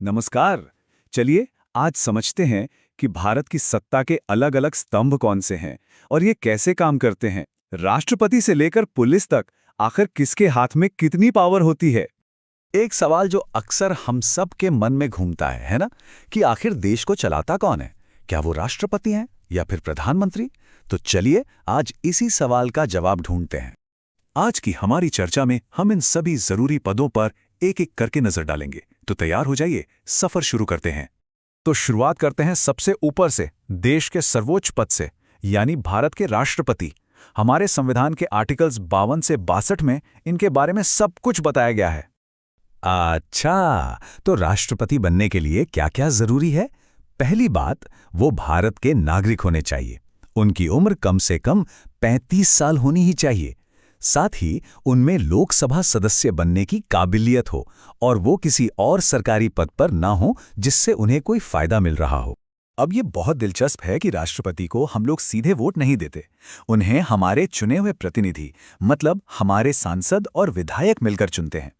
नमस्कार। चलिए आज समझते हैं कि भारत की सत्ता के अलग अलग स्तंभ कौन से हैं और ये कैसे काम करते हैं। राष्ट्रपति से लेकर पुलिस तक आखिर किसके हाथ में कितनी पावर होती है। एक सवाल जो अक्सर हम सब के मन में घूमता है ना? कि आखिर देश को चलाता कौन है? क्या वो राष्ट्रपति हैं या फिर प्रधानमंत्री? तो चलिए आज इसी सवाल का जवाब ढूंढते हैं। आज की हमारी चर्चा में हम इन सभी जरूरी पदों पर एक एक करके नजर डालेंगे। तो तैयार हो जाइए, सफर शुरू करते हैं। तो शुरुआत करते हैं सबसे ऊपर से, देश के सर्वोच्च पद से, यानी भारत के राष्ट्रपति। हमारे संविधान के आर्टिकल्स 52 से 62 में इनके बारे में सब कुछ बताया गया है। अच्छा, तो राष्ट्रपति बनने के लिए क्या क्या जरूरी है? पहली बात, वो भारत के नागरिक होने चाहिए। उनकी उम्र कम से कम 35 साल होनी ही चाहिए। साथ ही उनमें लोकसभा सदस्य बनने की काबिलियत हो और वो किसी और सरकारी पद पर ना हो जिससे उन्हें कोई फायदा मिल रहा हो। अब ये बहुत दिलचस्प है कि राष्ट्रपति को हम लोग सीधे वोट नहीं देते। उन्हें हमारे चुने हुए प्रतिनिधि, मतलब हमारे सांसद और विधायक मिलकर चुनते हैं।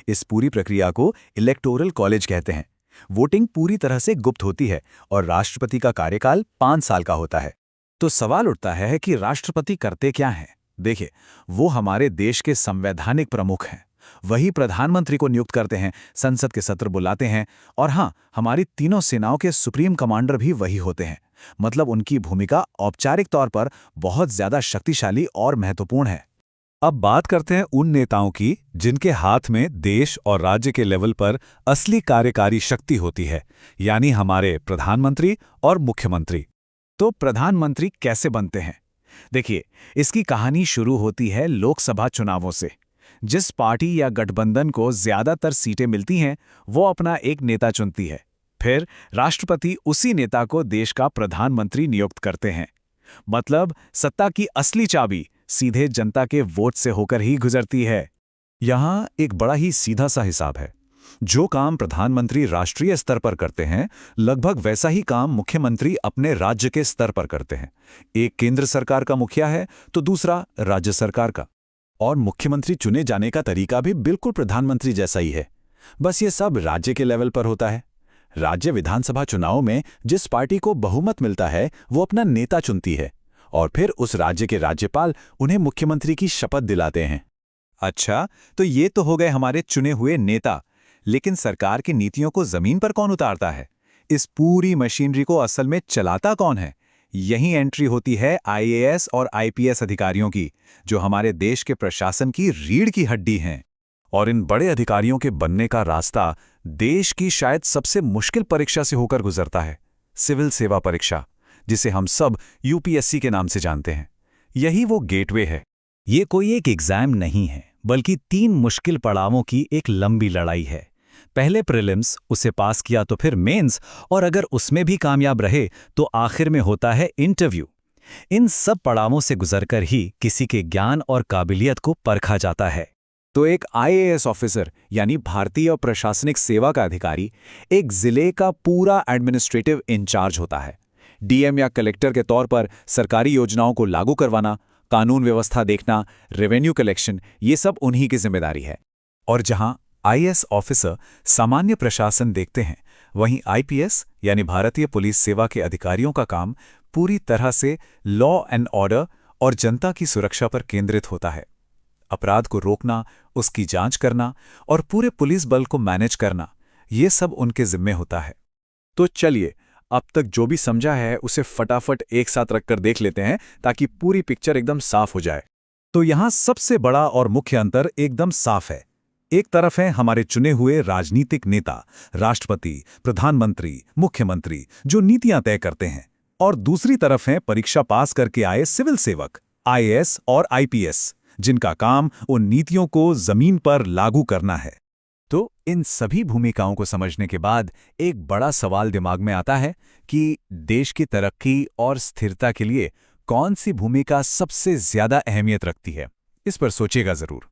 इस पूरी प्रक्रिया को इलेक्टोरल कॉलेज कहते हैं। वोटिंग पूरी तरह से गुप्त होती है और राष्ट्रपति का कार्यकाल 5 साल का होता है। तो सवाल उठता है कि राष्ट्रपति करते क्या हैं? देखिए, वो हमारे देश के संवैधानिक प्रमुख हैं। वही प्रधानमंत्री को नियुक्त करते हैं, संसद के सत्र बुलाते हैं और हाँ, हमारी तीनों सेनाओं के सुप्रीम कमांडर भी वही होते हैं। मतलब उनकी भूमिका औपचारिक तौर पर बहुत ज्यादा शक्तिशाली और महत्वपूर्ण है। अब बात करते हैं उन नेताओं की जिनके हाथ में देश और राज्य के लेवल पर असली कार्यकारी शक्ति होती है, यानी हमारे प्रधानमंत्री और मुख्यमंत्री। तो प्रधानमंत्री कैसे बनते हैं? देखिए, इसकी कहानी शुरू होती है लोकसभा चुनावों से। जिस पार्टी या गठबंधन को ज्यादातर सीटें मिलती हैं, वो अपना एक नेता चुनती है। फिर राष्ट्रपति उसी नेता को देश का प्रधानमंत्री नियुक्त करते हैं। मतलब सत्ता की असली चाबी सीधे जनता के वोट से होकर ही गुजरती है। यहाँ एक बड़ा ही सीधा सा हिसाब है। जो काम प्रधानमंत्री राष्ट्रीय स्तर पर करते हैं, लगभग वैसा ही काम मुख्यमंत्री अपने राज्य के स्तर पर करते हैं। एक केंद्र सरकार का मुखिया है तो दूसरा राज्य सरकार का। और मुख्यमंत्री चुने जाने का तरीका भी बिल्कुल प्रधानमंत्री जैसा ही है, बस ये सब राज्य के लेवल पर होता है। राज्य विधानसभा चुनाव में जिस पार्टी को बहुमत मिलता है, वो अपना नेता चुनती है और फिर उस राज्य के राज्यपाल उन्हें मुख्यमंत्री की शपथ दिलाते हैं। अच्छा, तो ये तो हो गए हमारे चुने हुए नेता। लेकिन सरकार की नीतियों को जमीन पर कौन उतारता है? इस पूरी मशीनरी को असल में चलाता कौन है? यही एंट्री होती है आईएएस और आईपीएस अधिकारियों की, जो हमारे देश के प्रशासन की रीढ़ की हड्डी हैं। और इन बड़े अधिकारियों के बनने का रास्ता देश की शायद सबसे मुश्किल परीक्षा से होकर गुजरता है, सिविल सेवा परीक्षा, जिसे हम सब यूपीएससी के नाम से जानते हैं। यही वो गेटवे है। ये कोई एक एग्जाम नहीं है, बल्कि 3 मुश्किल पड़ावों की एक लंबी लड़ाई है। पहले प्रीलिम्स, उसे पास किया तो फिर मेंस, और अगर उसमें भी कामयाब रहे तो आखिर में होता है इंटरव्यू। इन सब पड़ावों से गुजरकर ही किसी के ज्ञान और काबिलियत को परखा जाता है। तो एक आईएएस ऑफिसर यानी भारतीय प्रशासनिक सेवा का अधिकारी एक जिले का पूरा एडमिनिस्ट्रेटिव इंचार्ज होता है। डीएम या कलेक्टर के तौर पर सरकारी योजनाओं को लागू करवाना, कानून व्यवस्था देखना, रेवेन्यू कलेक्शन, ये सब उन्हीं की जिम्मेदारी है। और जहां आईएएस ऑफिसर सामान्य प्रशासन देखते हैं, वहीं आईपीएस यानी भारतीय पुलिस सेवा के अधिकारियों का काम पूरी तरह से लॉ एंड ऑर्डर और जनता की सुरक्षा पर केंद्रित होता है। अपराध को रोकना, उसकी जांच करना और पूरे पुलिस बल को मैनेज करना, ये सब उनके जिम्मे होता है। तो चलिए, अब तक जो भी समझा है उसे फटाफट एक साथ रखकर देख लेते हैं, ताकि पूरी पिक्चर एकदम साफ हो जाए। तो यहां सबसे बड़ा और मुख्य अंतर एकदम साफ है। एक तरफ हैं हमारे चुने हुए राजनीतिक नेता, राष्ट्रपति, प्रधानमंत्री, मुख्यमंत्री, जो नीतियां तय करते हैं, और दूसरी तरफ हैं परीक्षा पास करके आए सिविल सेवक, आईएएस और आईपीएस, जिनका काम उन नीतियों को जमीन पर लागू करना है। तो इन सभी भूमिकाओं को समझने के बाद एक बड़ा सवाल दिमाग में आता है कि देश की तरक्की और स्थिरता के लिए कौन सी भूमिका सबसे ज्यादा अहमियत रखती है। इस पर सोचिएगा जरूर।